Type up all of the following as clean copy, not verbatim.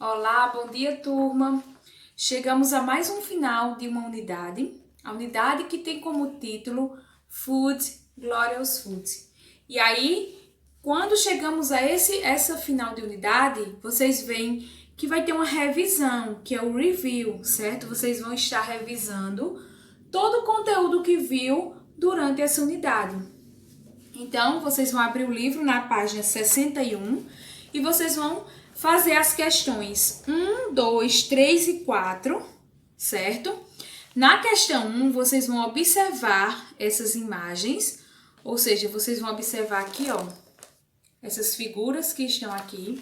Olá, bom dia, turma. Chegamos a mais um final de uma unidade, a unidade que tem como título Food, Glorious Food. E aí, quando chegamos a essa final de unidade, vocês veem que vai ter uma revisão, que é o review, certo? Vocês vão estar revisando todo o conteúdo que viu durante essa unidade. Então, vocês vão abrir o livro na página 61 e vocês vão fazer as questões 1, 2, 3 e 4, certo? Na questão 1, vocês vão observar essas imagens, ou seja, vocês vão observar aqui, ó, essas figuras que estão aqui.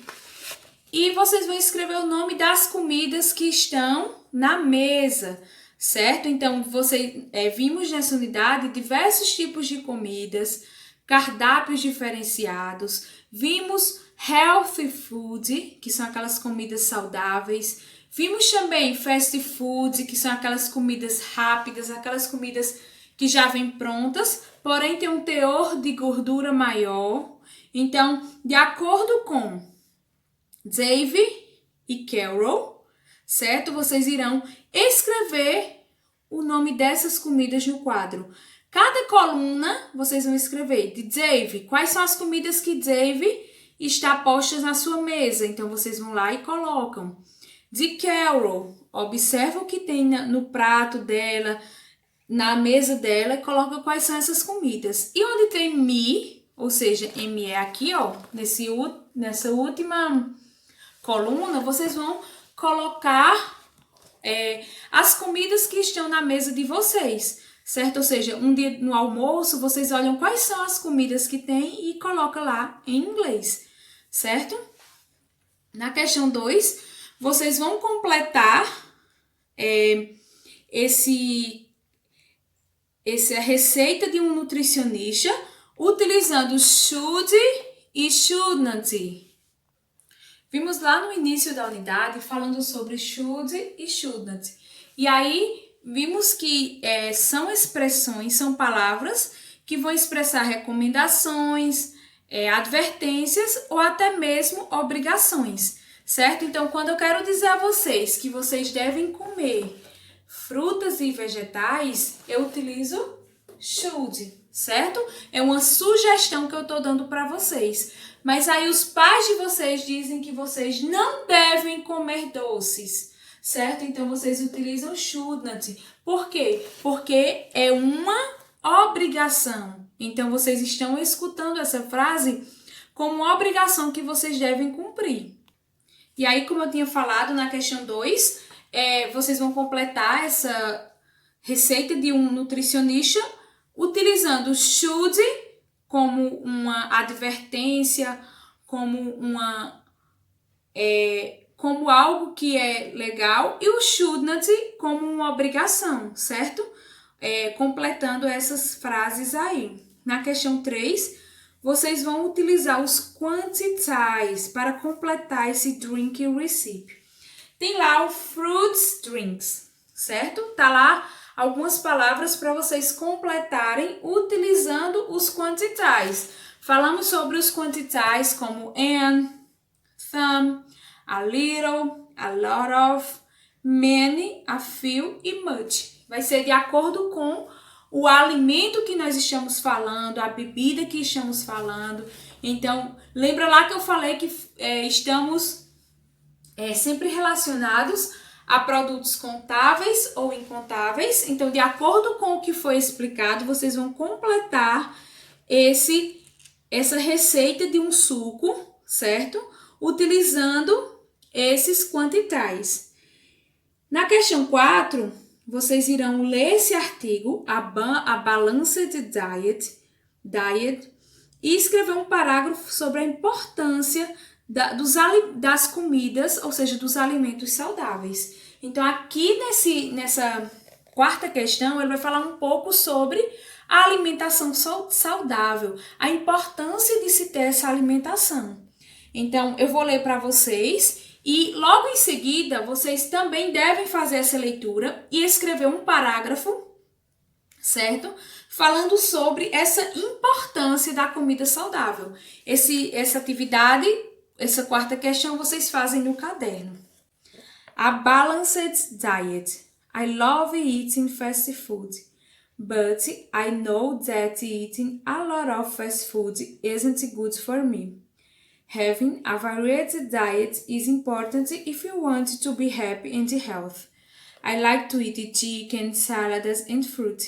E vocês vão escrever o nome das comidas que estão na mesa, certo? Então, vimos nessa unidade diversos tipos de comidas, cardápios diferenciados, vimos healthy food, que são aquelas comidas saudáveis, vimos também fast food, que são aquelas comidas rápidas, aquelas comidas que já vêm prontas, porém tem um teor de gordura maior. Então, de acordo com Dave e Carol, certo? Vocês irão escrever o nome dessas comidas no quadro. Cada coluna, vocês vão escrever de Dave, quais são as comidas que Dave está postas na sua mesa. Então, vocês vão lá e colocam. De Carol, observa o que tem no prato dela, na mesa dela, e coloca quais são essas comidas. E onde tem me, ou seja, me é aqui, ó, nessa última coluna, vocês vão colocar as comidas que estão na mesa de vocês, certo? Ou seja, um dia no almoço, vocês olham quais são as comidas que tem e colocam lá em inglês, certo? Na questão 2, vocês vão completar essa receita de um nutricionista utilizando should e shouldn't. Vimos lá no início da unidade falando sobre should e shouldn't. E aí vimos que são expressões, são palavras que vão expressar recomendações, advertências ou até mesmo obrigações, certo? Então, quando eu quero dizer a vocês que vocês devem comer frutas e vegetais, eu utilizo should, certo? É uma sugestão que eu estou dando para vocês. Mas aí os pais de vocês dizem que vocês não devem comer doces, certo? Então vocês utilizam shouldn't. Por quê? Porque é uma obrigação. Então vocês estão escutando essa frase como uma obrigação que vocês devem cumprir. E aí, como eu tinha falado na questão 2, vocês vão completar essa receita de um nutricionista utilizando should como uma advertência, como algo que é legal, e o shouldn't como uma obrigação, certo? Completando essas frases aí. Na questão 3, vocês vão utilizar os quantities para completar esse drink recipe. Tem lá o fruits drinks, certo? Tá lá algumas palavras para vocês completarem utilizando os quantities. Falamos sobre os quantities como an, some, a little, a lot of, many, a few e much. Vai ser de acordo com o alimento que nós estamos falando, a bebida que estamos falando. Então, lembra lá que eu falei que estamos sempre relacionados a produtos contáveis ou incontáveis. Então, de acordo com o que foi explicado, vocês vão completar essa receita de um suco, certo? Utilizando esses quantities. Na questão 4, vocês irão ler esse artigo, a Balanced Diet, e escrever um parágrafo sobre a importância das comidas, ou seja, dos alimentos saudáveis. Então, aqui nessa quarta questão, ele vai falar um pouco sobre a alimentação saudável, a importância de se ter essa alimentação. Então, eu vou ler para vocês e logo em seguida, vocês também devem fazer essa leitura e escrever um parágrafo, certo? Falando sobre essa importância da comida saudável. Essa atividade, essa quarta questão, vocês fazem no caderno. A balanced diet. I love eating fast food, but I know that eating a lot of fast food isn't good for me. Having a varied diet is important if you want to be happy and healthy. I like to eat chicken, salads, and fruit.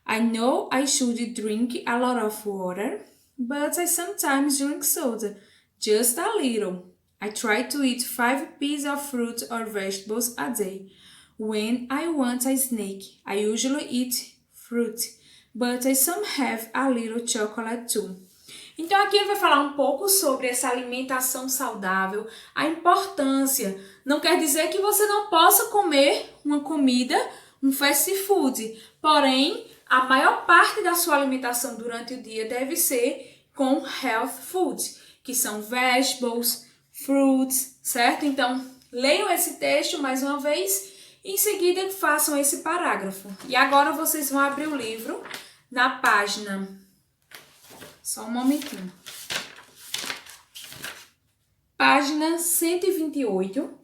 I know I should drink a lot of water, but I sometimes drink soda, just a little. I try to eat 5 pieces of fruit or vegetables a day. When I want a snack, I usually eat fruit, but I some have a little chocolate too. Então aqui ele vai falar um pouco sobre essa alimentação saudável, a importância. Não quer dizer que você não possa comer uma comida, um fast food, porém a maior parte da sua alimentação durante o dia deve ser com health food, que são vegetables, fruits, certo? Então, leiam esse texto mais uma vez e em seguida façam esse parágrafo. E agora vocês vão abrir o livro na página... Só um momentinho. Página 128.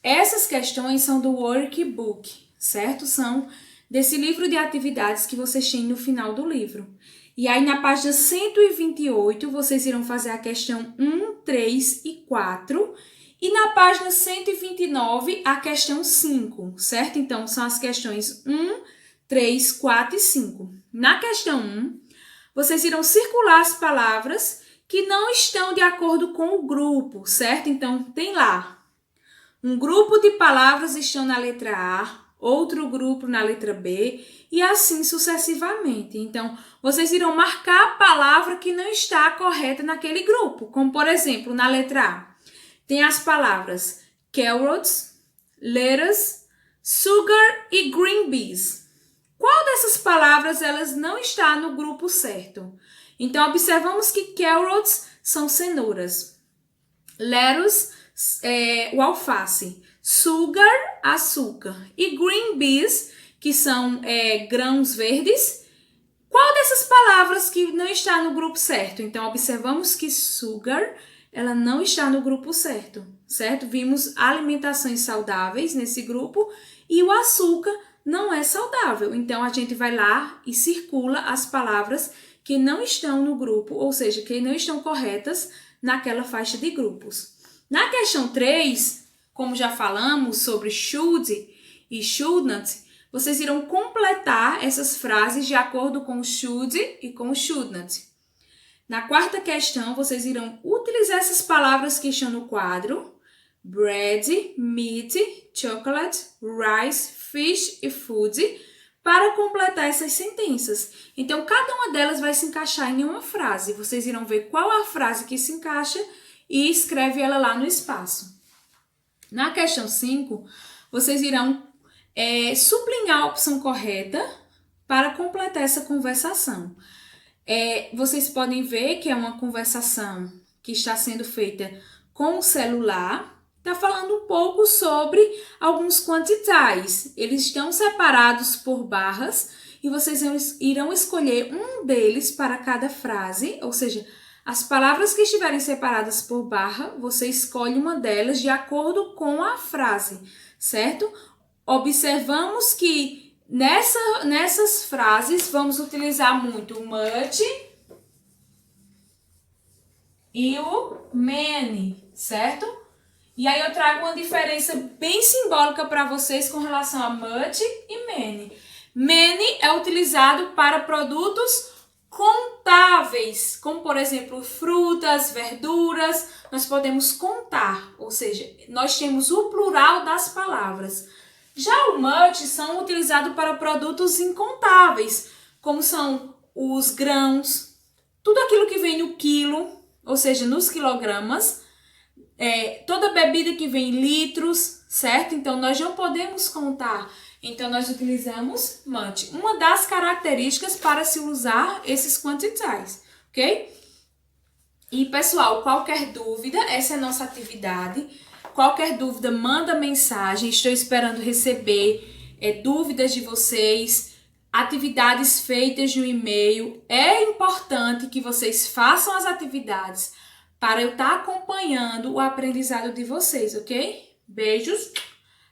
Essas questões são do workbook, certo? São desse livro de atividades que vocês têm no final do livro. E aí na página 128 vocês irão fazer a questão 1, 3 e 4. E na página 129 a questão 5, certo? Então são as questões 1, 3, 4 e 5. Na questão 1, vocês irão circular as palavras que não estão de acordo com o grupo, certo? Então, tem lá. Um grupo de palavras estão na letra A, outro grupo na letra B e assim sucessivamente. Então, vocês irão marcar a palavra que não está correta naquele grupo. Como, por exemplo, na letra A, tem as palavras carrots, lettuce, sugar e green beans. Qual dessas palavras elas não está no grupo certo? Então, observamos que carrots são cenouras, lettuce o alface, sugar, açúcar e green beans, que são grãos verdes. Qual dessas palavras que não está no grupo certo? Então, observamos que sugar ela não está no grupo certo, certo? Vimos alimentações saudáveis nesse grupo e o açúcar não é saudável. Então, a gente vai lá e circula as palavras que não estão no grupo, ou seja, que não estão corretas naquela faixa de grupos. Na questão 3, como já falamos sobre should e should not, vocês irão completar essas frases de acordo com o should e com o should not. Na quarta questão, vocês irão utilizar essas palavras que estão no quadro: bread, meat, chocolate, rice, fish e food, para completar essas sentenças. Então, cada uma delas vai se encaixar em uma frase. Vocês irão ver qual é a frase que se encaixa e escreve ela lá no espaço. Na questão 5, vocês irão sublinhar a opção correta para completar essa conversação. Vocês podem ver que é uma conversação que está sendo feita com o celular. Está falando um pouco sobre alguns quantitais. Eles estão separados por barras e vocês irão escolher um deles para cada frase, ou seja, as palavras que estiverem separadas por barra, você escolhe uma delas de acordo com a frase, certo? Observamos que nessas frases vamos utilizar muito o much e o many, certo? E aí eu trago uma diferença bem simbólica para vocês com relação a much e many. Many é utilizado para produtos contáveis, como por exemplo frutas, verduras, nós podemos contar, ou seja, nós temos o plural das palavras. Já o much são utilizados para produtos incontáveis, como são os grãos, tudo aquilo que vem no quilo, ou seja, nos quilogramas, toda bebida que vem em litros, certo? Então, nós não podemos contar. Então, nós utilizamos much. Uma das características para se usar esses quantitais, ok? E, pessoal, qualquer dúvida, essa é a nossa atividade. Qualquer dúvida, manda mensagem. Estou esperando receber dúvidas de vocês, atividades feitas no e-mail. É importante que vocês façam as atividades para eu estar acompanhando o aprendizado de vocês, ok? Beijos!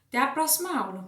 Até a próxima aula!